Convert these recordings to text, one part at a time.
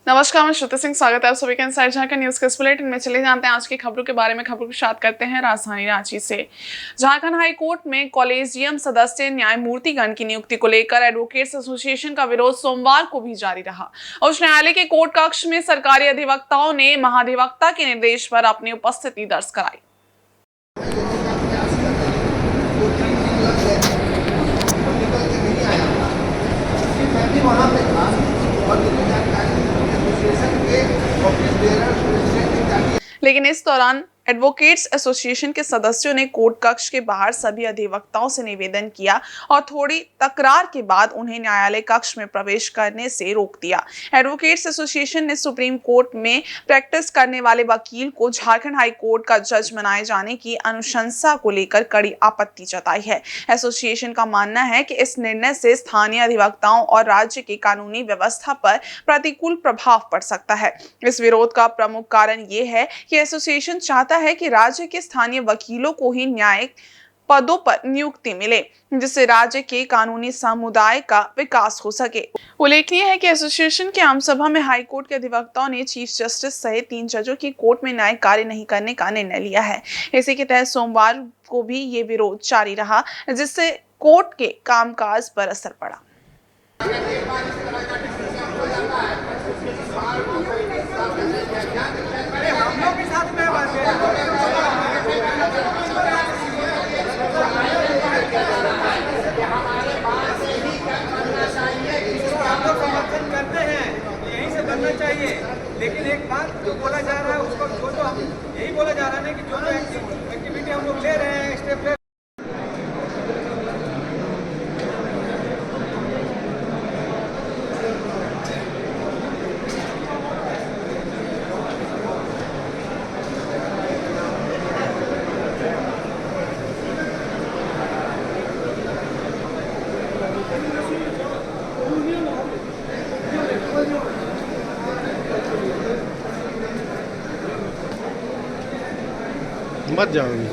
नमस्कार, मैं श्रुति सिंह। स्वागत है आप सभी का इनसाइड झारखंड न्यूज के इस बुलेटिन में। चले जानते हैं आज की खबरों के बारे में। खबरों की शुरुआत करते हैं राजधानी रांची से। झारखंड हाई कोर्ट में कॉलेजियम सदस्य न्यायमूर्तिगण की नियुक्ति को लेकर एडवोकेट्स एसोसिएशन का विरोध सोमवार को भी जारी रहा। उच्च न्यायालय के कोर्ट कक्ष में सरकारी अधिवक्ताओं ने महाधिवक्ता के निर्देश पर अपनी उपस्थिति दर्ज कराई। लेकिन इस दौरान एडवोकेट्स एसोसिएशन के सदस्यों ने कोर्ट कक्ष के बाहर सभी अधिवक्ताओं से निवेदन किया और थोड़ी तकरार के बाद उन्हें न्यायालय कक्ष में प्रवेश करने से रोक दिया। एडवोकेट्स एसोसिएशन ने सुप्रीम कोर्ट में प्रैक्टिस करने वाले वकील को झारखंड हाई कोर्ट का जज बनाए जाने की अनुशंसा को लेकर कड़ी आपत्ति जताई है। एसोसिएशन का मानना है कि इस निर्णय से स्थानीय अधिवक्ताओं और राज्य की कानूनी व्यवस्था पर प्रतिकूल प्रभाव पड़ सकता है। इस विरोध का प्रमुख कारण ये है कि एसोसिएशन चाहता है कि राज्य के स्थानीय वकीलों को ही न्यायिक पदों पर नियुक्ति मिले, जिससे राज्य के कानूनी समुदाय का विकास हो सके। उल्लेखनीय है कि एसोसिएशन की आम सभा में हाई कोर्ट के अधिवक्ताओं ने चीफ जस्टिस सहित 3 जजों की कोर्ट में न्यायिक कार्य नहीं करने का निर्णय लिया है। इसी के तहत सोमवार को भी ये विरोध जारी रहा, जिससे कोर्ट के कामकाज पर असर पड़ा। चाहिए, लेकिन एक बात जो बोला जा रहा है उसको जो हम यही बोला जा रहा है कि जो एक्टिविटी हम लोग ले रहे हैं स्टेप ले। मत जाओगे।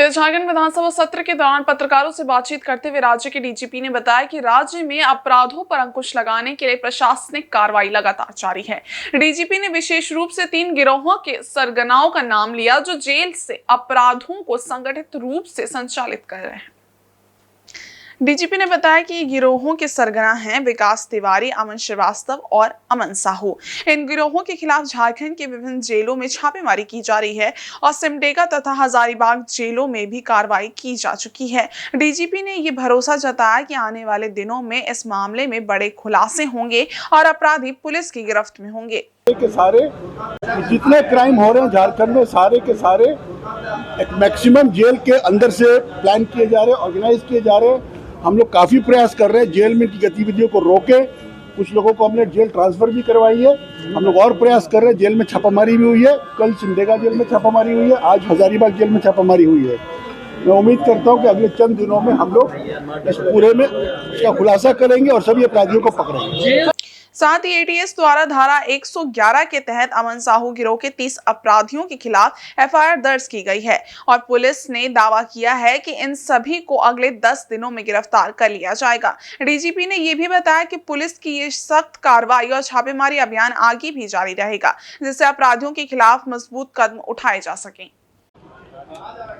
झारखंड विधानसभा सत्र के दौरान पत्रकारों से बातचीत करते हुए राज्य के डीजीपी ने बताया कि राज्य में अपराधों पर अंकुश लगाने के लिए प्रशासनिक कार्रवाई लगातार जारी है। डीजीपी ने विशेष रूप से 3 गिरोहों के सरगनाओं का नाम लिया जो जेल से अपराधों को संगठित रूप से संचालित कर रहे हैं। डीजीपी ने बताया कि गिरोहों के सरगना हैं विकास तिवारी, अमन श्रीवास्तव और अमन साहू। इन गिरोहों के खिलाफ झारखंड के विभिन्न जेलों में छापेमारी की जा रही है और सिमडेगा तथा हजारीबाग जेलों में भी कार्रवाई की जा चुकी है। डीजीपी ने ये भरोसा जताया कि आने वाले दिनों में इस मामले में बड़े खुलासे होंगे और अपराधी पुलिस की गिरफ्त में होंगे। के सारे जितने क्राइम हो रहे हैं झारखंड में सारे के सारे एक मैक्सिमम जेल के अंदर से प्लान किए जा रहे हैं, ऑर्गेनाइज किए जा रहे हैं। हम लोग काफ़ी प्रयास कर रहे हैं जेल में की गतिविधियों को रोके। कुछ लोगों को हमने जेल ट्रांसफ़र भी करवाई है। हम लोग और प्रयास कर रहे हैं। जेल में छापामारी भी हुई है, कल सिमडेगा जेल में छापामारी हुई है, आज हजारीबाग जेल में छापामारी हुई है। मैं उम्मीद करता हूं कि अगले चंद दिनों में हम लोग इस पूरे में इसका खुलासा करेंगे और सभी अपराधियों को पकड़ेंगे। साथ ही एटीएस द्वारा धारा 111 के तहत अमन साहू गिरोह के 30 अपराधियों के खिलाफ एफआईआर दर्ज की गई है और पुलिस ने दावा किया है कि इन सभी को अगले 10 दिनों में गिरफ्तार कर लिया जाएगा। डीजीपी ने यह भी बताया कि पुलिस की ये सख्त कार्रवाई और छापेमारी अभियान आगे भी जारी रहेगा, जिससे अपराधियों के खिलाफ मजबूत कदम उठाए जा सकें।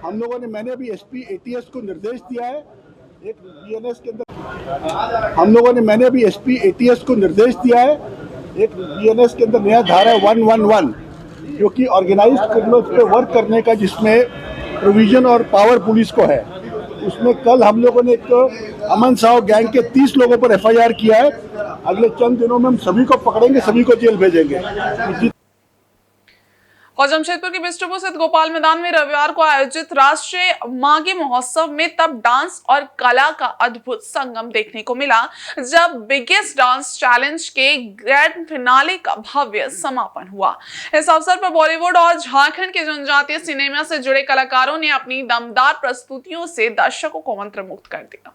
हम लोगों ने मैंने अभी एसपी एटीएस को निर्देश दिया है एक बीएनएस के अंदर मैंने अभी एसपी एटीएस को निर्देश दिया है एक बीएनएस के अंदर नया धारा 111 जो कि ऑर्गेनाइज्ड क्रिमिनल्स पे वर्क करने का, जिसमें प्रोविजन और पावर पुलिस को है। उसमें कल हम लोगों ने एक अमन साहू गैंग के 30 लोगों पर एफआईआर किया है। अगले चंद दिनों में हम सभी को पकड़ेंगे, सभी को जेल भेजेंगे। और जमशेदपुर के बिस्टुपुर स्थित गोपाल मैदान में रविवार को आयोजित राष्ट्रीय माघी महोत्सव में तब डांस और कला का अद्भुत संगम देखने को मिला जब बिगेस्ट डांस चैलेंज के ग्रैंड फिनाले का भव्य समापन हुआ। इस अवसर पर बॉलीवुड और झारखंड के जनजातीय सिनेमा से जुड़े कलाकारों ने अपनी दमदार प्रस्तुतियों से दर्शकों को मंत्रमुग्ध कर दिया।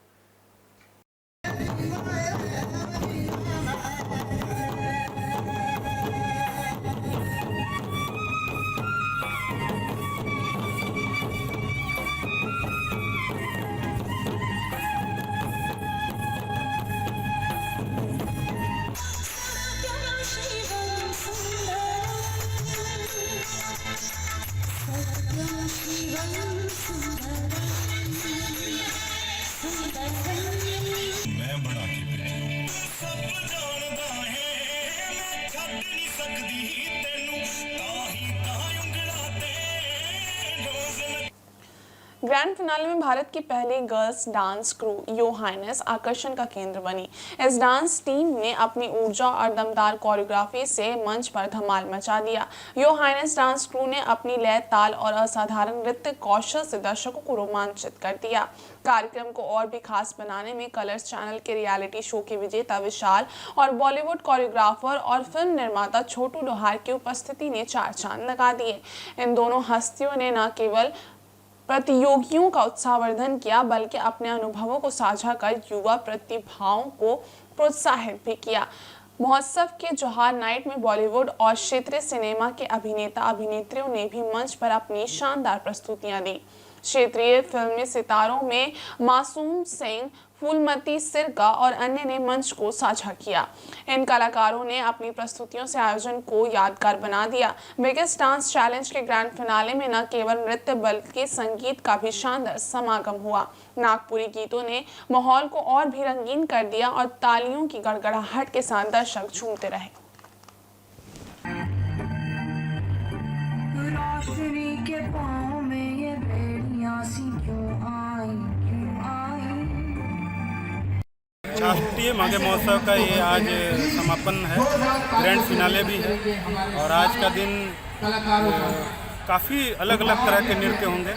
ग्रैंड फिनाले में भारत की पहली गर्ल्स डांस क्रू यो हाइनेस आकर्षण का केंद्र बनी। इस डांस टीम ने अपनी ऊर्जा और दमदार कोरियोग्राफी से मंच पर धमाल मचा दिया। यो हाइनेस डांस क्रू ने अपनी लय, ताल और असाधारण नृत्य कौशल से दर्शकों को रोमांचित कर दिया। कार्यक्रम को और भी खास बनाने में कलर्स चैनल के रियलिटी शो के विजेता विशाल और बॉलीवुड कोरियोग्राफर और फिल्म निर्माता छोटू लोहार की उपस्थिति ने चार चांद लगा दिए। इन दोनों हस्तियों ने न केवल प्रतियोगियों का उत्साहवर्धन किया बल्कि अपने अनुभवों को साझा कर युवा प्रतिभाओं को प्रोत्साहित भी किया। महोत्सव के जोहार नाइट में बॉलीवुड और क्षेत्रीय सिनेमा के अभिनेता अभिनेत्रियों ने भी मंच पर अपनी शानदार प्रस्तुतियां दी। क्षेत्रीय फिल्मी सितारों में मासूम सिंह, फूलमती सिरका और अन्य ने मंच को साझा किया। इन कलाकारों ने अपनी प्रस्तुतियों से आयोजन को यादगार बना दिया। बिगेस्ट डांस चैलेंज के ग्रैंड फिनाले में न केवल नृत्य बल्कि संगीत का भी शानदार समागम हुआ। नागपुरी गीतों ने माहौल को और भी रंगीन कर दिया और तालियों की गड़गड़ाहट के साथ दर्शक झूमते रहे। रोशनी के पाँव में ये बेड़ियाँ सी क्यों आई, क्यों आई। राष्ट्रीय माघे महोत्सव का ये आज समापन है, ग्रैंड फिनाले भी है और आज का दिन काफ़ी अलग अलग तरह के नृत्य होंगे।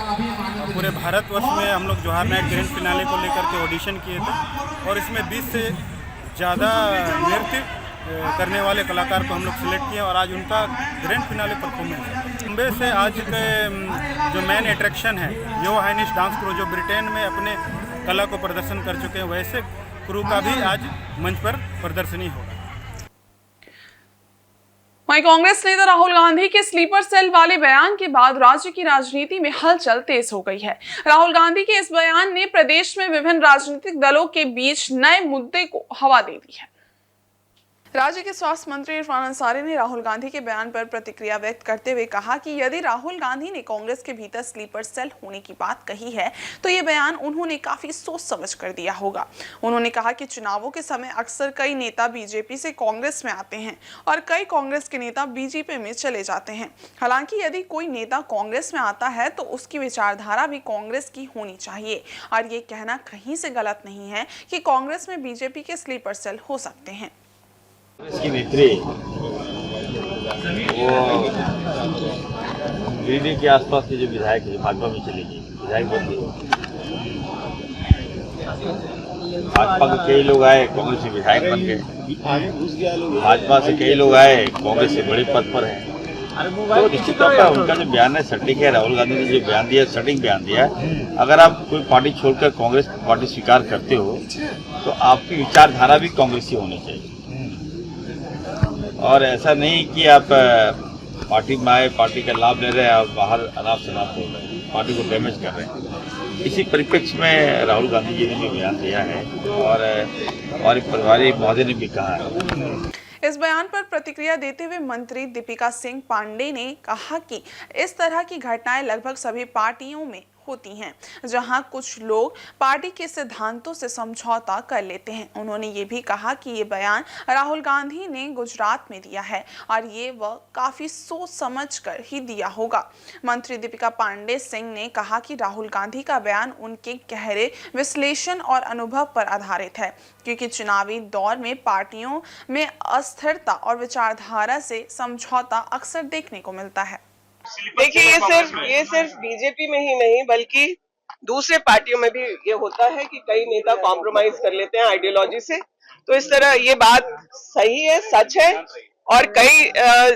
पूरे भारतवर्ष में हम लोग जोहार नाइट ग्रैंड फिनाले को लेकर के ऑडिशन किए थे और इसमें 20 से ज़्यादा नृत्य करने वाले कलाकार को हम लोग सिलेक्ट किए और आज उनका ग्रैंड फिनाले परफॉर्मेंस है। मुंबई से आज के जो मेन अट्रैक्शन है यो हाइनेस डांस क्रू, जो ब्रिटेन में अपने कला को प्रदर्शन कर चुके हैं, वैसे क्रू का भी आज मंच पर प्रदर्शनी होगा। वहीं कांग्रेस नेता राहुल गांधी के स्लीपर सेल वाले बयान के बाद राज्य की राजनीति में हलचल तेज हो गई है। राहुल गांधी के इस बयान ने प्रदेश में विभिन्न राजनीतिक दलों के बीच नए मुद्दे को हवा दे दी है। राज्य के स्वास्थ्य मंत्री इरफान अंसारी ने राहुल गांधी के बयान पर प्रतिक्रिया व्यक्त करते हुए कहा कि यदि राहुल गांधी ने कांग्रेस के भीतर स्लीपर सेल होने की बात कही है तो ये बयान उन्होंने काफी सोच समझ कर दिया होगा। उन्होंने कहा कि चुनावों के समय अक्सर कई नेता बीजेपी से कांग्रेस में आते हैं और कई कांग्रेस के नेता बीजेपी में चले जाते हैं। हालांकि यदि कोई नेता कांग्रेस में आता है तो उसकी विचारधारा भी कांग्रेस की होनी चाहिए और ये कहना कहीं से गलत नहीं है कि कांग्रेस में बीजेपी के स्लीपर सेल हो सकते हैं। इसकी नेत्री वो गिरिडीह के आसपास के जो विधायक है भाजपा में चली गई, विधायक बन गई। भाजपा के कई लोग आए, कांग्रेस से विधायक बन गए। भाजपा से कई लोग आए, कांग्रेस से बड़े पद पर हैं। तो निश्चित तौर पर उनका जो बयान है सटीक है। राहुल गांधी ने जो बयान दिया सटीक बयान दिया है। अगर आप कोई पार्टी छोड़कर कांग्रेस पार्टी स्वीकार करते हो तो आपकी विचारधारा भी कांग्रेसी होनी चाहिए और ऐसा नहीं कि आप पार्टी में आए, पार्टी का लाभ ले रहे हैं और बाहर अनाप शनाप हो रहे हैं, पार्टी को डैमेज कर रहे हैं। इसी परिप्रेक्ष्य में राहुल गांधी जी ने भी बयान दिया है और हमारे प्रभारी महोदय ने भी कहा है। इस बयान पर प्रतिक्रिया देते हुए मंत्री दीपिका सिंह पांडे ने कहा कि इस तरह की घटनाएं लगभग सभी पार्टियों में होती हैं, जहां कुछ लोग पार्टी के सिद्धांतों से समझौता कर लेते हैं। उन्होंने ये भी कहा कि ये बयान राहुल गांधी ने गुजरात में दिया है और ये वह काफी सोच समझ कर ही दिया होगा। मंत्री दीपिका पांडे सिंह ने कहा कि राहुल गांधी का बयान उनके गहरे विश्लेषण और अनुभव पर आधारित है, क्योंकि चुनावी दौर में पार्टियों में अस्थिरता और विचारधारा से समझौता अक्सर देखने को मिलता है। देखिए ये सिर्फ बीजेपी में ही नहीं बल्कि दूसरे पार्टियों में भी ये होता है कि कई नेता कॉम्प्रोमाइज कर लेते हैं आइडियोलॉजी से। तो इस तरह ये बात सही है, सच है और कई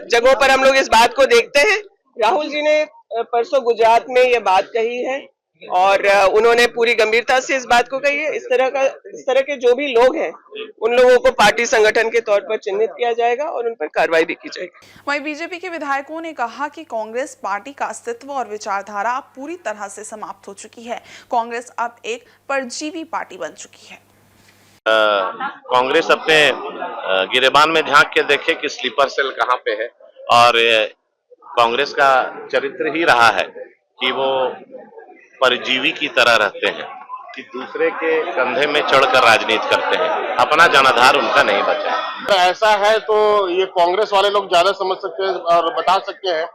जगहों पर हम लोग इस बात को देखते हैं। राहुल जी ने परसों गुजरात में ये बात कही है और उन्होंने पूरी गंभीरता से इस बात को कही है। इस तरह के जो भी लोग हैं उन लोगों को पार्टी संगठन के तौर पर चिन्हित किया जाएगा और उन पर कार्रवाई भी की जाएगी। वहीं बीजेपी के विधायकों ने कहा कि कांग्रेस पार्टी का अस्तित्व और विचारधारा अब पूरी तरह से समाप्त हो चुकी है। कांग्रेस अब एक परजीवी पार्टी बन चुकी है। कांग्रेस अपने गिरेबान में झांक के देखे कि स्लीपर सेल कहाँ पे है और कांग्रेस का चरित्र ही रहा है कि वो परजीवी की तरह रहते हैं, कि दूसरे के कंधे में चढ़कर राजनीति करते हैं, अपना जनाधार उनका नहीं बचा। तो ऐसा है तो ये कांग्रेस वाले लोग ज्यादा समझ सकते हैं और बता सकते हैं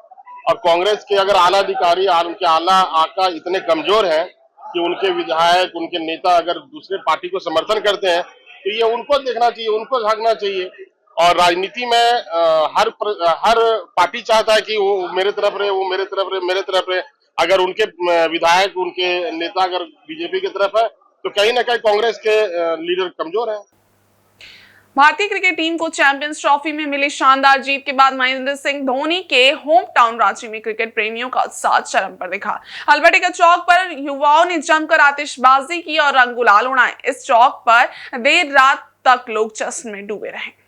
और कांग्रेस के अगर आला अधिकारी और उनके आला आका इतने कमजोर हैं कि उनके विधायक, उनके नेता अगर दूसरे पार्टी को समर्थन करते हैं तो ये उनको देखना चाहिए, उनको झांकना चाहिए। और राजनीति में हर पार्टी चाहता है कि वो मेरे तरफ रहे, वो मेरे तरफ रहे, मेरे तरफ रहे। अगर उनके विधायक, उनके नेता अगर बीजेपी की तरफ है तो कहीं ना कहीं कांग्रेस के लीडर कमजोर हैं। भारतीय क्रिकेट टीम को चैंपियंस ट्रॉफी में मिली शानदार जीत के बाद महेंद्र सिंह धोनी के होम टाउन रांची में क्रिकेट प्रेमियों का उत्साह चरम पर दिखा। अल्बर्ट एक्का चौक पर युवाओं ने जमकर आतिशबाजी की और रंग गुलाल उड़ाए। इस चौक पर देर रात तक लोग जश्न में डूबे रहे।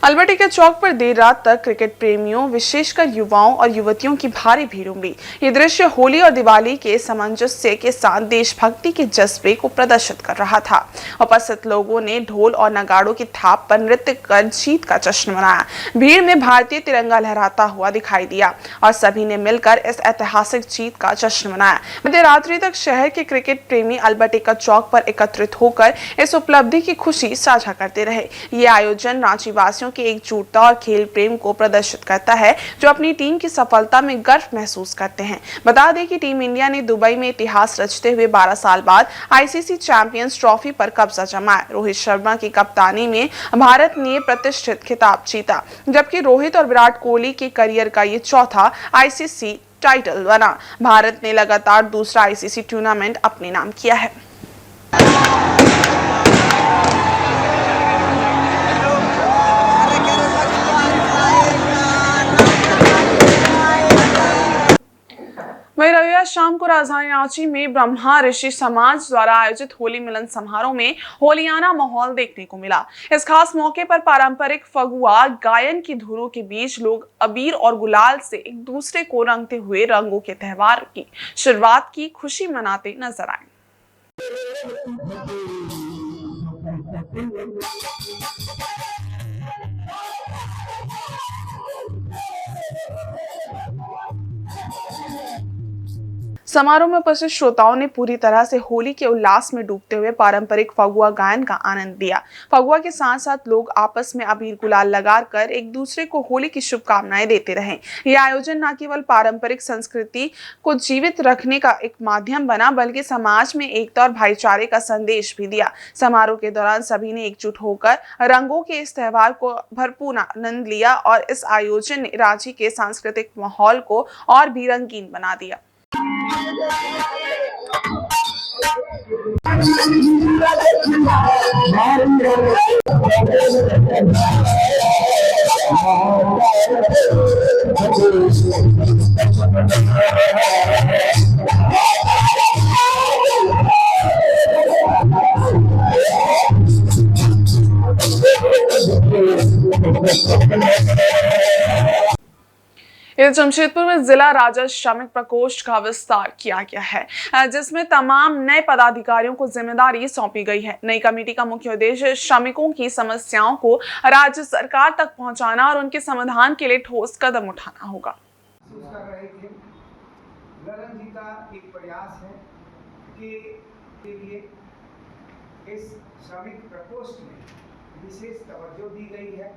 अल्बर्ट एक्का चौक पर देर रात तक क्रिकेट प्रेमियों, विशेषकर युवाओं और युवतियों की भारी भीड़ उमड़ी। ये दृश्य होली और दिवाली के सामंजस्य के साथ देशभक्ति के जज्बे को प्रदर्शित कर रहा था। उपस्थित लोगों ने ढोल और नगाड़ों की थाप पर नृत्य कर जीत का जश्न मनाया। भीड़ में भारतीय तिरंगा लहराता हुआ दिखाई दिया और सभी ने मिलकर इस ऐतिहासिक जीत का जश्न मनाया। मध्य रात्रि तक शहर के क्रिकेट प्रेमी अल्बर्ट एक्का चौक पर एकत्रित होकर इस उपलब्धि की खुशी साझा करते रहे। ये आयोजन रांची वासियों की एकजुटता और खेल प्रेम को प्रदर्शित करता है, जो अपनी टीम की सफलता में गर्व महसूस करते हैं। बता दें कि टीम इंडिया ने दुबई में इतिहास रचते हुए 12 साल बाद आईसीसी चैंपियंस ट्रॉफी पर कब्जा जमाया। रोहित शर्मा की कप्तानी में भारत ने प्रतिष्ठित खिताब जीता, जबकि रोहित और विराट कोहली के करियर का ये चौथा आईसीसी टाइटल बना। भारत ने लगातार दूसरा आईसीसी टूर्नामेंट अपने नाम किया है। वहीं रविवार शाम को राजधानी रांची में ब्रह्मा ऋषि समाज द्वारा आयोजित होली मिलन समारोह में होलियाना माहौल देखने को मिला। इस खास मौके पर पारंपरिक फगुआ गायन की धुनों के बीच लोग अबीर और गुलाल से एक दूसरे को रंगते हुए रंगों के त्योहार की शुरुआत की खुशी मनाते नजर आए। समारोह में उपस्थित श्रोताओं ने पूरी तरह से होली के उल्लास में डूबते हुए पारंपरिक फगुआ गायन का आनंद लिया। फगुआ के साथ साथ लोग आपस में अबीर गुलाल लगाकर एक दूसरे को होली की शुभकामनाएं देते रहे। यह आयोजन न केवल पारंपरिक संस्कृति को जीवित रखने का एक माध्यम बना, बल्कि समाज में एकता और भाईचारे का संदेश भी दिया। समारोह के दौरान सभी ने एकजुट होकर रंगों के इस त्योहार को भरपूर आनंद लिया और इस आयोजन ने रांची के सांस्कृतिक माहौल को और भी रंगीन बना दिया। इधर जमशेदपुर में जिला राजस्व श्रमिक प्रकोष्ठ का विस्तार किया गया है, जिसमें तमाम नए पदाधिकारियों को जिम्मेदारी सौंपी गई है। नई कमेटी का मुख्य उद्देश्य श्रमिकों की समस्याओं को राज्य सरकार तक पहुंचाना और उनके समाधान के लिए ठोस कदम उठाना होगा। ललन जी का एक प्रयास है कि के लिए इस श्रमिक प्रकोष्ठ में विशेष तवज्जो दी गई है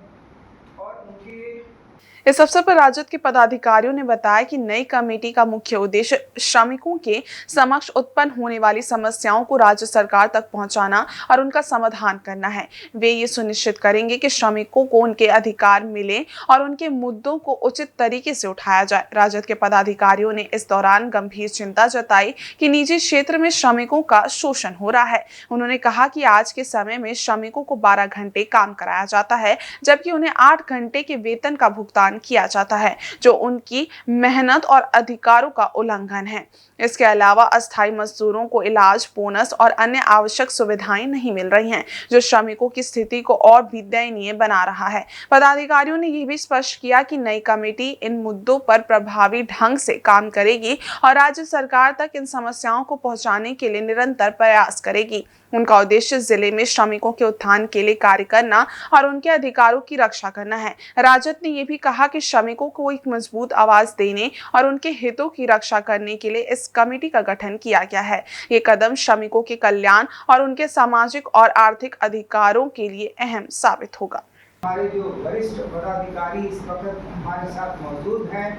और उनके इस अवसर पर राजद के पदाधिकारियों ने बताया कि नई कमेटी का मुख्य उद्देश्य श्रमिकों के समक्ष उत्पन्न होने वाली समस्याओं को राज्य सरकार तक पहुंचाना और उनका समाधान करना है। वे ये सुनिश्चित करेंगे कि श्रमिकों को उनके अधिकार मिले और उनके मुद्दों को उचित तरीके से उठाया जाए। राजद के पदाधिकारियों ने इस दौरान गंभीर चिंता जताई कि निजी क्षेत्र में श्रमिकों का शोषण हो रहा है। उन्होंने कहा कि आज के समय में श्रमिकों को 12 घंटे काम कराया जाता है, जबकि उन्हें 8 घंटे के वेतन का भुगतान किया जाता है, जो उनकी मेहनत और अधिकारों का उल्लंघन है। इसके अलावा अस्थायी मजदूरों को इलाज, बोनस और अन्य आवश्यक सुविधाएं नहीं मिल रही हैं, जो श्रमिकों की स्थिति को और भी दयनीय बना रहा है। पदाधिकारियों ने यह भी स्पष्ट किया कि नई कमेटी इन मुद्दों पर प्रभावी ढंग से काम करेगी और राज्य सरकार तक इन समस्याओं को पहुंचाने के लिए निरंतर प्रयास करेगी। उनका उद्देश्य जिले में श्रमिकों के उत्थान के लिए कार्य करना और उनके अधिकारों की रक्षा करना है। राजद ने यह भी कहा कि श्रमिकों को एक मजबूत आवाज देने और उनके हितों की रक्षा करने के लिए इस कमेटी का गठन किया गया है। ये कदम श्रमिकों के कल्याण और उनके सामाजिक और आर्थिक अधिकारों के लिए अहम साबित होगा। हमारे जो वरिष्ठ पदाधिकारी इस वक्त हमारे साथ मौजूद हैं,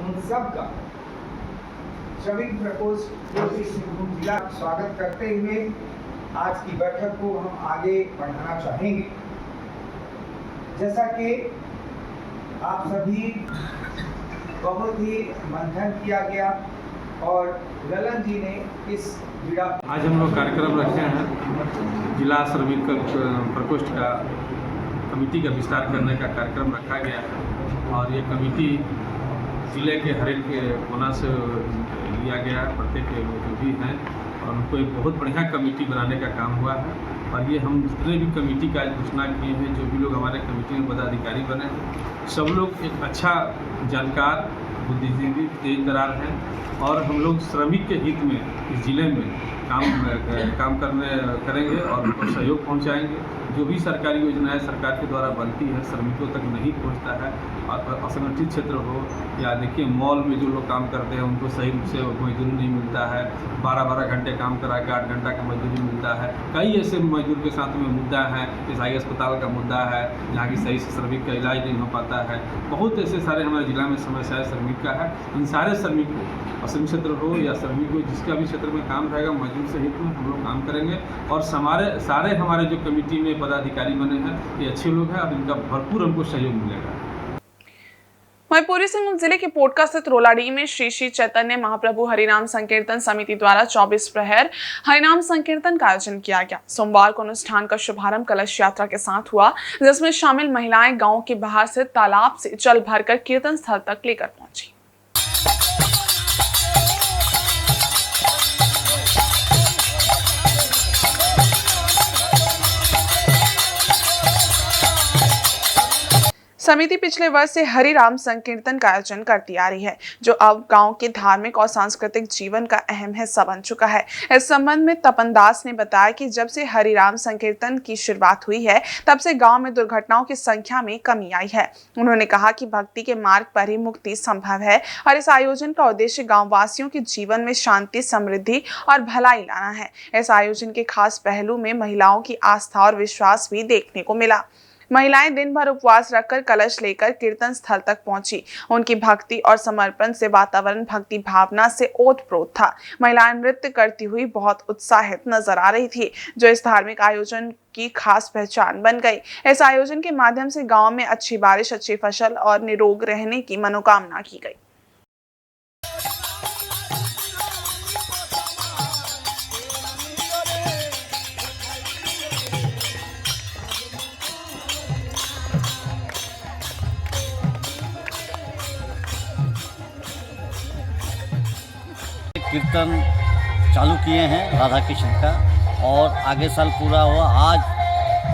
उन सब का श्रमिक प्रकोष्ठ पूर्वी सिंहभूम जिला स्वागत करते हुए आज की बैठक को हम आगे बढ़ाना चाहेंगे। जैसा कि आप सभी बहुत ही मंथन किया गया और ललन जी ने इस बीड़ा आज हम लोग कार्यक्रम रखे हैं। जिला श्रमिक प्रकोष्ठ का कमेटी का विस्तार करने का कार्यक्रम रखा गया है और ये कमेटी जिले के हर एक कोना से लिया गया है। प्रत्येक जो भी हैं और उनको एक बहुत बढ़िया कमेटी बनाने का काम हुआ है और ये हम जितने भी कमेटी का घोषणा किए हैं, जो भी लोग हमारे कमेटी में पदाधिकारी बने हैं, सब लोग एक अच्छा जानकार, बुद्धिजीवी, तेज तर्रार हैं और हम लोग श्रमिक के हित में इस जिले में काम करेंगे और उनको सहयोग पहुंचाएंगे। जो भी सरकारी योजनाएं सरकार के द्वारा बनती है श्रमिकों तक नहीं पहुंचता है और असंगठित क्षेत्र हो या देखिए मॉल में जो लोग काम करते हैं उनको सही रूप से मजदूरी नहीं मिलता है, 12-12 घंटे काम करा के 8 घंटा का मजदूरी मिलता है। कई ऐसे मजदूर के साथ में मुद्दा है, जैसे अस्पताल का मुद्दा है जहाँ की सही से श्रमिक का इलाज नहीं हो पाता है। बहुत ऐसे सारे हमारे जिला में समस्याएं श्रमिक का है। इन सारे श्रमिक को, असंगठित क्षेत्र हो या श्रमिक हो, जिसका भी क्षेत्र में काम रहेगा मजदूर से हित में हम लोग काम करेंगे और सारे हमारे जो कमेटी में पदाधिकारी बने हैं ये अच्छे लोग हैं और इनका भरपूर हमको सहयोग मिलेगा। वहीं पूर्वी सिंहभूम जिले के पोटका स्थित रोलाडी में श्री श्री चैतन्य महाप्रभु हरिनाम संकीर्तन समिति द्वारा 24 प्रहर हरिनाम संकीर्तन का आयोजन किया गया। सोमवार को अनुष्ठान का शुभारंभ कलश यात्रा के साथ हुआ, जिसमें शामिल महिलाएं गांव के बाहर से तालाब से जल भरकर कीर्तन स्थल तक लेकर पहुंची। समिति पिछले वर्ष से हरिराम संकीर्तन का आयोजन करती आ रही है, जो अब गांव के धार्मिक और सांस्कृतिक जीवन का अहम हिस्सा बन चुका है। इस संबंध में तपन दास ने बताया कि जब से हरिराम संकीर्तन की शुरुआत हुई है, तब से गांव में दुर्घटनाओं की संख्या में कमी आई है। उन्होंने कहा कि भक्ति के मार्ग पर ही मुक्ति संभव है और इस आयोजन का उद्देश्य गाँव वासियों के जीवन में शांति, समृद्धि और भलाई लाना है। इस आयोजन के खास पहलू में महिलाओं की आस्था और विश्वास भी देखने को मिला। महिलाएं दिन भर उपवास रखकर कलश लेकर कीर्तन स्थल तक पहुंची। उनकी भक्ति और समर्पण से वातावरण भक्ति भावना से ओतप्रोत था। महिलाएं नृत्य करती हुई बहुत उत्साहित नजर आ रही थी, जो इस धार्मिक आयोजन की खास पहचान बन गई। इस आयोजन के माध्यम से गांव में अच्छी बारिश, अच्छी फसल और निरोग रहने की मनोकामना की गई। कीर्तन चालू किए हैं राधा कृष्ण का और आगे साल पूरा हुआ। आज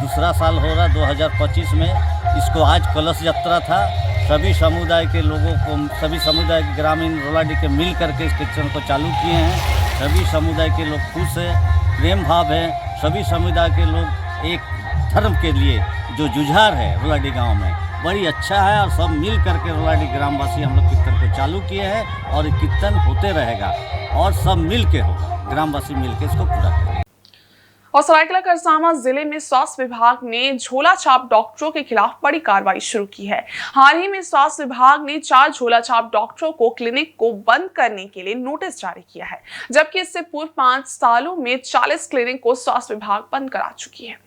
दूसरा साल हो रहा 2025 में। इसको आज कलश यात्रा था। सभी समुदाय के लोगों को, सभी समुदाय के ग्रामीण रोलाडी के मिल करके इस कीर्तन को चालू किए हैं। सभी समुदाय के लोग खुश हैं, प्रेम भाव है। सभी समुदाय के लोग एक धर्म के लिए जो जुझार है रोलाडी गाँव में बड़ी अच्छा है और सब मिल करके रोलाडी ग्रामवासी हम लोग कीर्तन को चालू किए हैं और कीर्तन होते रहेगा और सब मिल के हो, ग्रामवासी मिल के इसको पूरा करें। और सरायकेला खरसावां जिले में स्वास्थ्य विभाग ने झोला छाप डॉक्टरों के खिलाफ बड़ी कार्रवाई शुरू की है। हाल ही में स्वास्थ्य विभाग ने 4 झोला छाप डॉक्टरों को क्लिनिक को बंद करने के लिए नोटिस जारी किया है, जबकि इससे पूर्व 5 सालों में 40 क्लिनिक को स्वास्थ्य विभाग बंद करा चुकी है।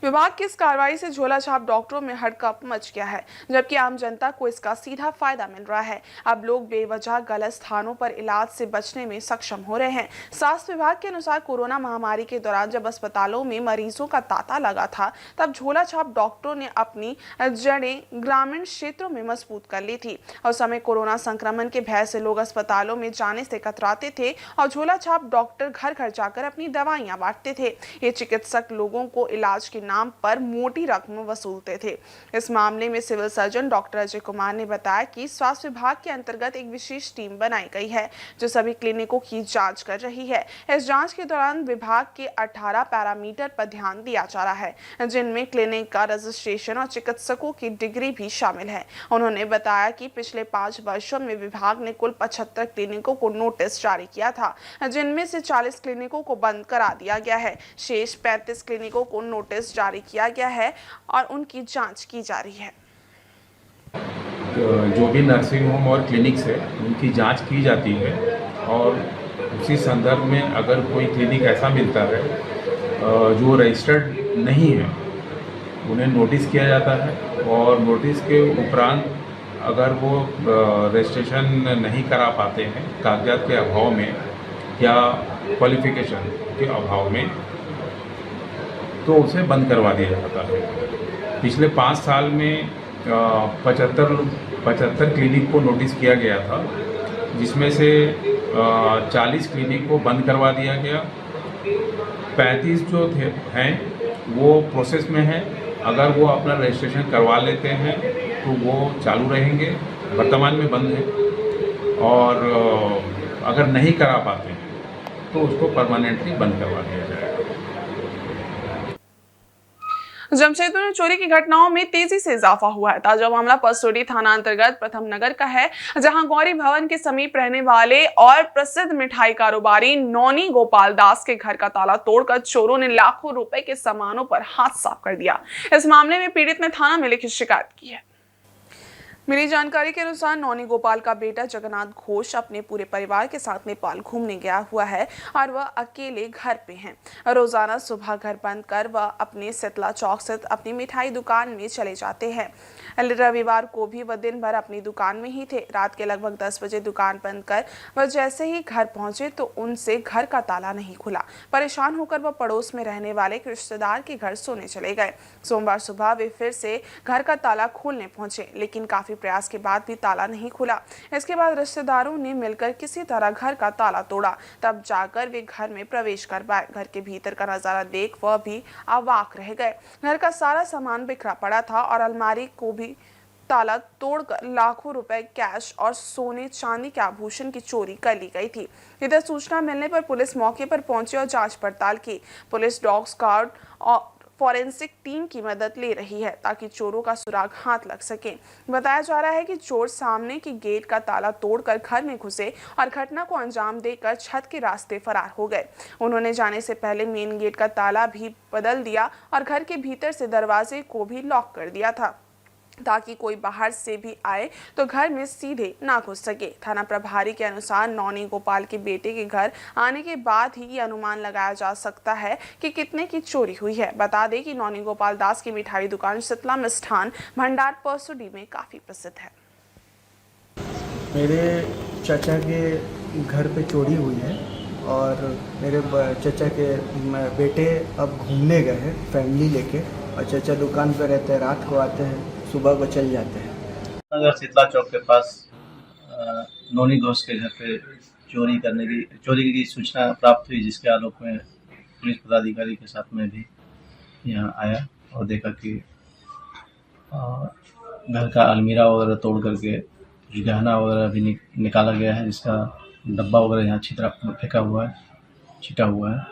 विभाग की इस कार्रवाई से झोला छाप डॉक्टरों में हड़कंप मच गया है, जबकि आम जनता को इसका सीधा फायदा मिल रहा है। अब लोग बेवजह गलत स्थानों पर इलाज से बचने में सक्षम हो रहे हैं। स्वास्थ्य विभाग के अनुसार कोरोना महामारी के दौरान जब अस्पतालों में मरीजों का तांता लगा था, तब झोला छाप डॉक्टरों ने अपनी जड़ें ग्रामीण क्षेत्रों में मजबूत कर ली थी। उस समय कोरोना संक्रमण के भय से लोग अस्पतालों में जाने से कतराते थे और झोला छाप डॉक्टर घर घर जाकर अपनी दवाइयां बांटते थे। ये चिकित्सक लोगों को इलाज की नाम पर मोटी रकम वसूलते थे। इस मामले में civil surgeon doctor Ajay Kumar ने बताया कि स्वास्थ्य विभाग के अंतर्गत एक विशेष टीम बनाई गई है जो सभी क्लिनिकों की जांच कर रही है। इस जांच के दौरान विभाग के 18 पैरामीटर पर ध्यान दिया जा रहा है, जिनमें क्लिनिक का रजिस्ट्रेशन और चिकित्सकों की डिग्री भी शामिल है। उन्होंने बताया कि पिछले 5 वर्षों में विभाग ने कुल 75 क्लिनिकों को नोटिस जारी किया था, जिनमें से 40 क्लिनिकों को बंद करा दिया गया है। शेष 35 क्लिनिकों को नोटिस जारी किया गया है और उनकी जांच की जा रही है। जो भी नर्सिंग होम और क्लिनिक्स है उनकी जांच की जाती है और उसी संदर्भ में अगर कोई क्लिनिक ऐसा मिलता है जो रजिस्टर्ड नहीं है उन्हें नोटिस किया जाता है और नोटिस के उपरांत अगर वो रजिस्ट्रेशन नहीं करा पाते हैं कागजात के अभाव में या क्वालिफिकेशन के अभाव में तो उसे बंद करवा दिया जाता है। पिछले 5 साल में 75 क्लिनिक को नोटिस किया गया था, जिसमें से 40 क्लिनिक को बंद करवा दिया गया। 35 जो हैं वो प्रोसेस में हैं। अगर वो अपना रजिस्ट्रेशन करवा लेते हैं तो वो चालू रहेंगे, वर्तमान में बंद है। और अगर नहीं करा पाते हैं तो उसको परमानेंटली बंद करवा दिया जाएगा। जमशेदपुर में चोरी की घटनाओं में तेजी से इजाफा हुआ है। ताजा मामला परसोडी थाना अंतर्गत प्रथम नगर का है, जहां गौरी भवन के समीप रहने वाले और प्रसिद्ध मिठाई कारोबारी नौनी गोपाल दास के घर का ताला तोड़कर चोरों ने लाखों रुपए के सामानों पर हाथ साफ कर दिया। इस मामले में पीड़ित ने थाना में लिखित शिकायत की है। मिली जानकारी के अनुसार नौनी गोपाल का बेटा जगन्नाथ घोष अपने पूरे परिवार के साथ नेपाल घूमने गया हुआ है और वह अकेले घर पे हैं। रोजाना सुबह घर बंद कर वह अपने सितला चौक स्थित अपनी मिठाई दुकान में चले जाते हैं। रविवार को भी वह दिन भर अपनी दुकान में ही थे। रात के लगभग 10 बजे दुकान बंद कर वह जैसे ही घर पहुंचे तो उनसे घर का ताला नहीं खुला। परेशान होकर वह पड़ोस में रहने वाले एक रिश्तेदार के घर सोने चले गए। सोमवार सुबह वे फिर से घर का ताला खोलने पहुंचे, लेकिन काफी प्रयास के बाद भी ताला नहीं खुला। इसके बाद रिश्तेदारों ने मिलकर किसी तरह घर का ताला तोड़ा, तब जाकर वे घर में प्रवेश कर पाए। घर के भीतर का नजारा देख वह भी अवाक रह गए। घर का सारा सामान बिखरा पड़ा था और अलमारी को भी ताला तोड़कर लाखों रुपए कैश और सोने चांदी के आभूषण की चोरी कर ली गई थी। इधर सूचना मिलने पर पुलिस मौके पर पहुंची और जांच पड़ताल की। पुलिस डॉग स्क्वाड और फॉरेंसिक टीम की मदद ले रही है ताकि चोरों का सुराग हाथ लग सके। बताया जा रहा है कि चोर सामने की गेट का ताला तोड़कर घर में घुसे और घटना को अंजाम देकर छत के रास्ते फरार हो गए। उन्होंने जाने से पहले मेन गेट का ताला भी बदल दिया और घर के भीतर से दरवाजे को भी लॉक कर दिया था ताकि कोई बाहर से भी आए तो घर में सीधे ना घुस सके। थाना प्रभारी के अनुसार नौनी गोपाल के बेटे के घर आने के बाद ही ये अनुमान लगाया जा सकता है कि कितने की चोरी हुई है। बता दें कि नौनी गोपाल दास की मिठाई दुकान शीतला मिष्ठान भंडार परसोडी में काफी प्रसिद्ध है। मेरे चाचा के घर पे चोरी हुई है और मेरे चाचा के बेटे अब घूमने गए हैं फैमिली लेके, और चाचा दुकान पे रहते हैं, रात को आते हैं, सुबह को चल जाते हैं। नगर शीतला चौक के पास नौनी घोष के घर पे चोरी की सूचना प्राप्त हुई, जिसके आलोक में पुलिस पदाधिकारी के साथ में भी यहाँ आया और देखा कि घर का अलमीरा वगैरह तोड़ करके कुछ गहना वगैरह भी निकाला गया है, जिसका डब्बा वगैरह यहाँ छिटा हुआ है।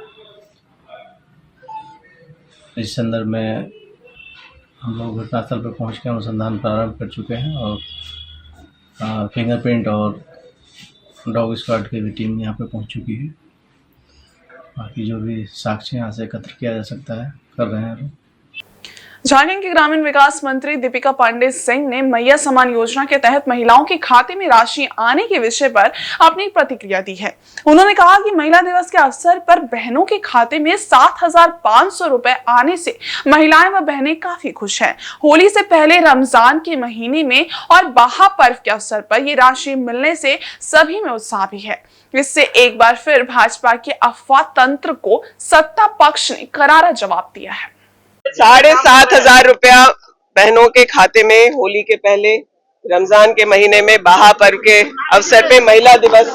इस संदर्भ में हम लोग घटनास्थल पर पहुँच के अनुसंधान प्रारंभ कर चुके हैं और फिंगरप्रिंट और डॉग स्क्वाड की भी टीम यहाँ पे पहुँच चुकी है। बाकी जो भी साक्ष्य यहाँ से एकत्र किया जा सकता है कर रहे हैं। झारखंड के ग्रामीण विकास मंत्री दीपिका पांडे सिंह ने मैया समान योजना के तहत महिलाओं के खाते में राशि आने के विषय पर अपनी प्रतिक्रिया दी है। उन्होंने कहा कि महिला दिवस के अवसर पर बहनों के खाते में 7,500 रुपए आने से महिलाएं व बहनें काफी खुश हैं। होली से पहले रमजान के महीने में और बहा पर्व के अवसर पर ये राशि मिलने से सभी में उत्साह भी है। इससे एक बार फिर भाजपा के अफवाह तंत्र को सत्ता पक्ष ने करारा जवाब दिया है। 7,500 रुपया बहनों के खाते में होली के पहले रमजान के महीने में बहा पर्व के अवसर पे महिला दिवस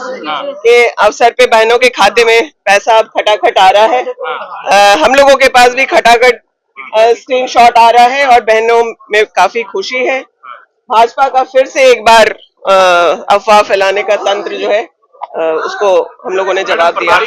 के अवसर पे बहनों के खाते में पैसा अब खटाखट आ रहा है। हम लोगों के पास भी खटाखट स्क्रीनशॉट आ रहा है और बहनों में काफी खुशी है। भाजपा का फिर से एक बार अफवाह फैलाने का तंत्र जो है उसको हम लोगों ने जवाब दिया।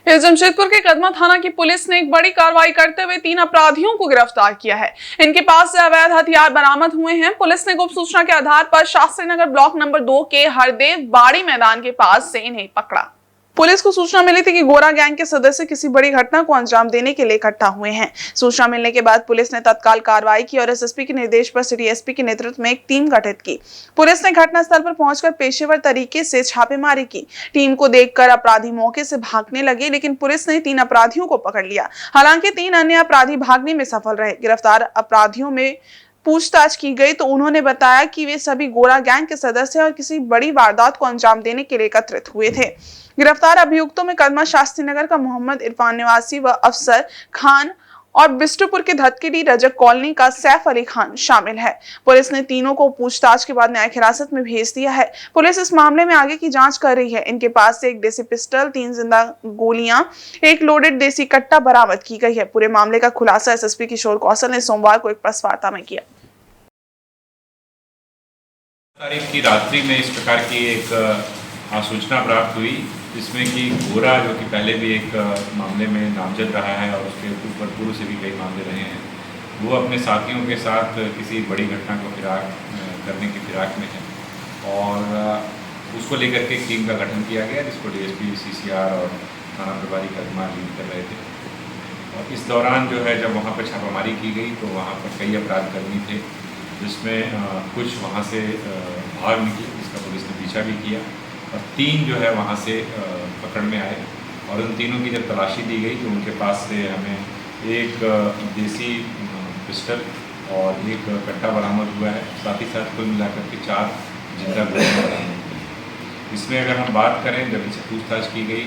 जमशेदपुर के कदमा थाना की पुलिस ने एक बड़ी कार्रवाई करते हुए 3 अपराधियों को गिरफ्तार किया है। इनके पास से अवैध हथियार बरामद हुए हैं। पुलिस ने गुप्त सूचना के आधार पर शास्त्री नगर ब्लॉक नंबर 2 के हरदेव बाड़ी मैदान के पास से इन्हें पकड़ा। पुलिस को सूचना मिली थी कि गोरा गैंग के सदस्य किसी बड़ी घटना को अंजाम देने के लिए इकट्ठा हुए हैं। सूचना मिलने के बाद पुलिस ने तत्काल कार्रवाई की और एसएसपी के निर्देश पर सिटी एसपी के नेतृत्व में एक टीम गठित की। पुलिस ने घटनास्थल पर पहुंचकर पेशेवर तरीके से छापेमारी की। टीम को देखकर अपराधी मौके से भागने लगे, लेकिन पुलिस ने 3 अपराधियों को पकड़ लिया। हालांकि 3 अन्य अपराधी भागने में सफल रहे। गिरफ्तार अपराधियों में पूछताछ की गई तो उन्होंने बताया कि वे सभी गोरा गैंग के सदस्य और किसी बड़ी वारदात को अंजाम देने के लिए एकत्रित हुए थे। गिरफ्तार अभियुक्तों में कदमा शास्त्री नगर का मोहम्मद इरफान निवासी व अफसर खान और बिष्टुपुर के धतकेडी रजक कॉलोनी का सैफ अली खान शामिल है। पुलिस ने तीनों को पूछताछ के बाद न्यायिक हिरासत में भेज दिया है। पुलिस इस मामले में आगे की जांच कर रही है। इनके पास से एक देसी पिस्टल, 3 जिंदा गोलियां, एक लोडेड देसी कट्टा बरामद की गई है। पूरे मामले का खुलासा एसएसपी किशोर कौशल ने सोमवार को एक प्रेस वार्ता में किया। तारीख की रात्रि में इस प्रकार की एक सूचना प्राप्त हुई, जिसमें कि गोरा, जो कि पहले भी एक मामले में नामजद रहा है और उसके ऊपर पूर्व से भी कई मामले रहे हैं, वो अपने साथियों के साथ किसी बड़ी घटना को करने की फिराक में है और उसको लेकर के एक टीम का गठन किया गया, जिसको डीएसपी सीसीआर और थाना प्रभारी कदमा लीड कर रहे थे। और इस दौरान जो है, जब वहाँ पर छापामारी की गई तो वहाँ पर कई अपराधकर्मी थे, जिसमें कुछ वहाँ से भाग निकले, जिसका पुलिस ने पीछा भी किया और 3 जो है वहाँ से पकड़ में आए और उन तीनों की जब तलाशी दी गई तो उनके पास से हमें एक देसी पिस्टल और एक कट्टा बरामद हुआ है। साथ ही साथ कुल मिलाकर के 4 जिंदा गोलियां बरामद हुई। इसमें अगर हम बात करें, जब इनसे पूछताछ की गई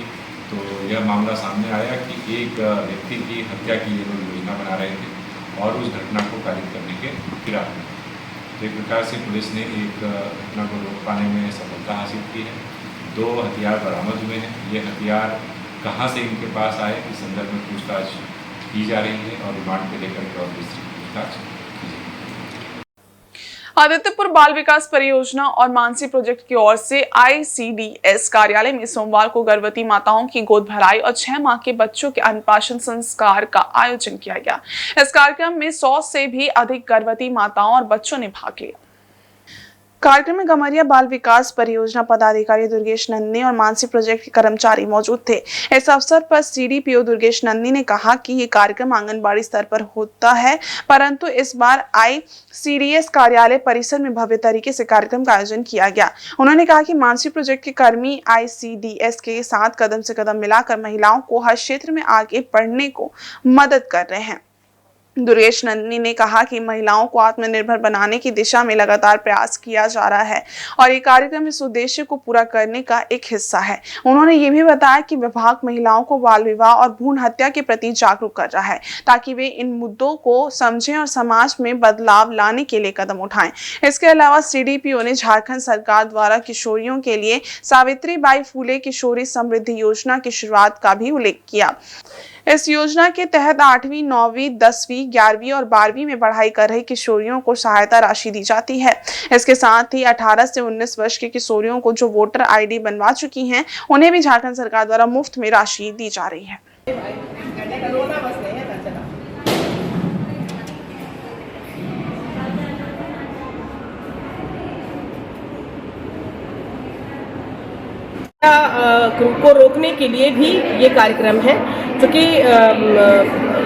तो यह मामला सामने आया कि एक व्यक्ति की हत्या की ये लोग योजना बना रहे थे और उस घटना को कारित करने के फिराक में। तो एक प्रकार से पुलिस ने एक घटना को रोक पाने में सफलता हासिल की है। 2 हथियार बरामद हुए हैं। ये हथियार कहाँ से इनके पास आए, इस संदर्भ में पूछताछ की जा रही है और रिमांड पे लेकर के और विस्तृत पूछताछ की जाएगी। आदित्यपुर बाल विकास परियोजना और मानसी प्रोजेक्ट की ओर से ICDS कार्यालय में सोमवार को गर्भवती माताओं की गोद भराई और 6 माह के बच्चों के अन्नप्राशन संस्कार का आयोजन किया गया। इस कार्यक्रम में 100 से भी अधिक गर्भवती माताओं और बच्चों ने भाग लिया। कार्यक्रम में गमरिया बाल विकास परियोजना पदाधिकारी दुर्गेश नंदी और मानसी प्रोजेक्ट के कर्मचारी मौजूद थे। इस अवसर पर CDPO दुर्गेश नंदी ने कहा कि ये कार्यक्रम आंगनबाड़ी स्तर पर होता है, परंतु इस बार ICDS कार्यालय परिसर में भव्य तरीके से कार्यक्रम का आयोजन किया गया। उन्होंने कहा कि मानसी प्रोजेक्ट के कर्मी ICDS के साथ कदम से कदम मिलाकर महिलाओं को हर क्षेत्र में आगे बढ़ने को मदद कर रहे हैं। दुर्गेश नंदी ने कहा कि महिलाओं को आत्मनिर्भर बनाने की दिशा में लगातार प्रयास किया जा रहा है और ये कार्यक्रम इस उद्देश्य को पूरा करने का एक हिस्सा है। उन्होंने ये भी बताया कि विभाग महिलाओं को बाल विवाह और भ्रूण हत्या के प्रति जागरूक कर रहा है, ताकि वे इन मुद्दों को समझें और समाज में बदलाव लाने के लिए कदम उठाएं। इसके अलावा CDPO ने झारखंड सरकार द्वारा किशोरियों के लिए सावित्रीबाई फुले किशोरी समृद्धि योजना की शुरुआत का भी उल्लेख किया। इस योजना के तहत 8वीं, 9वीं, 10वीं, 11वीं और 12वीं में पढ़ाई कर रही किशोरियों को सहायता राशि दी जाती है। इसके साथ ही 18 से 19 वर्ष के किशोरियों को जो वोटर ID बनवा चुकी हैं, उन्हें भी झारखंड सरकार द्वारा मुफ्त में राशि दी जा रही है। को रोकने के लिए भी ये कार्यक्रम है, क्योंकि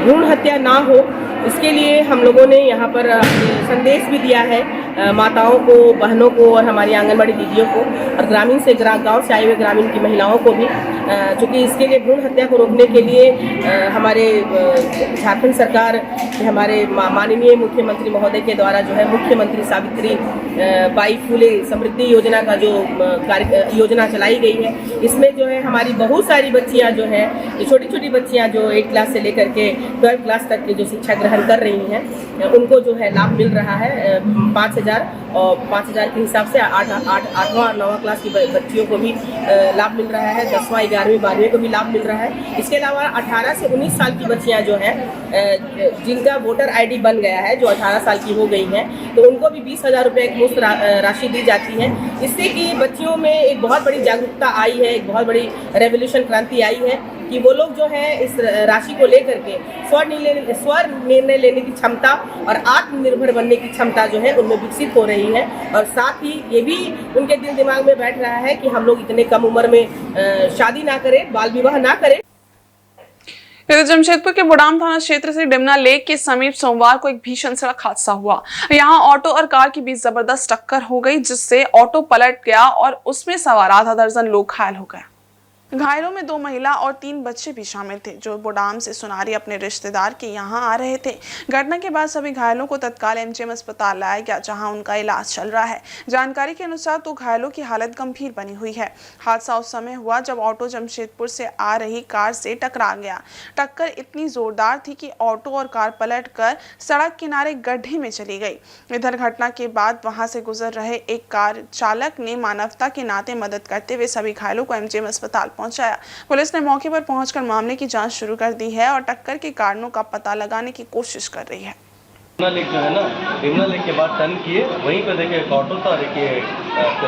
भ्रूण हत्या ना हो, इसके लिए हम लोगों ने यहाँ पर संदेश भी दिया है माताओं को, बहनों को और हमारी आंगनबाड़ी दीदियों को और ग्रामीण से गांव से आए हुए ग्रामीण की महिलाओं को भी, क्योंकि इसके लिए भ्रूण हत्या को रोकने के लिए हमारे झारखंड सरकार के हमारे माननीय मुख्यमंत्री महोदय के द्वारा जो है मुख्यमंत्री सावित्री बाई फुले समृद्धि योजना का जो योजना चलाई गई है, इसमें जो है हमारी बहुत सारी बच्चियां जो है, ये छोटी छोटी बच्चियां जो 8 क्लास से लेकर के 12 क्लास तक की जो शिक्षा ग्रहण कर रही हैं, उनको जो है लाभ मिल रहा है 5,000 और 5,000 के हिसाब से 8वां और 9वां क्लास की बच्चियों को भी लाभ मिल रहा है, 10वां 11वीं 12वीं को भी लाभ मिल रहा है। इसके अलावा 18 से 19 साल की बच्चियां जो है जिनका वोटर आईडी बन गया है, जो 18 साल की हो गई हैं, तो उनको भी 20,000 रुपये एक मुफ्त राशि दी जाती है। इससे कि बच्चियों में एक बहुत बड़ी जागरूकता आई है, एक बहुत बड़ी रेवोल्यूशन क्रांति आई है कि वो लोग जो है इस राशि को लेकर के स्व निर्णय लेने की क्षमता और आत्मनिर्भर बनने की क्षमता जो है उनमें विकसित हो रही है। और साथ ही ये भी उनके दिल दिमाग में बैठ रहा है कि हम लोग इतने कम उम्र में शादी ना करें, बाल विवाह ना करें। इधर जमशेदपुर के बुडाम थाना क्षेत्र से डिमना लेक के समीप सोमवार को एक भीषण सड़क हादसा हुआ। यहां ऑटो और कार के बीच जबरदस्त टक्कर हो गई, जिससे ऑटो पलट गया और उसमें सवार आधा दर्जन लोग घायल हो गए। घायलों में 2 महिला और 3 बच्चे भी शामिल थे, जो बुडाम से सुनारी अपने रिश्तेदार के यहां आ रहे थे। घटना के बाद सभी घायलों को तत्काल एमजीएम अस्पताल लाया गया, जहां उनका इलाज चल रहा है। जानकारी के अनुसार तो घायलों की हालत गंभीर बनी हुई है। हादसा उस समय हुआ जब ऑटो जमशेदपुर से आ रही कार से टकरा गया। टक्कर इतनी जोरदार थी कि ऑटो और कार पलटकर सड़क किनारे गड्ढे में चली गई। इधर घटना के बाद वहां से गुजर रहे एक कार चालक ने मानवता के नाते मदद करते हुए सभी घायलों को एमजीएम अस्पताल पहुंचाया। पुलिस ने मौके पर पहुंचकर मामले की जांच शुरू कर दी है और टक्कर के कारणों का पता लगाने की कोशिश कर रही है। डिमना लेक जो है ना, डिमना लेक के बाद टर्न किए, वहीं पे देखे एक ऑटो था और एक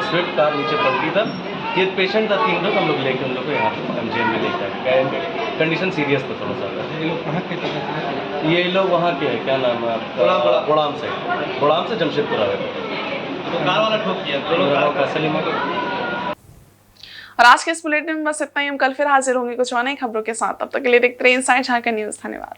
स्विफ्ट कार नीचे पलटी था। ये पेशेंट था 3 लोग, हम लोग लेके उन लोग को यहाँ एमजीएम में लेकर गए। कंडीशन सीरियस था थोड़ा सा। ये लोग कहाँ के थे? ये लोग वहाँ के हैं, क्या नाम है, बुडाम से जमशेदपुर आ रहे थे। तो कार वाला ठोक किया दोनों सलीमा को। और आज के इस बुलेटिन में बस इतना ही। हम कल फिर हाजिर होंगे कुछ और नई खबरों के साथ। तब तक के लिए देखते रहिए इनसाइड झारखंड न्यूज़। धन्यवाद।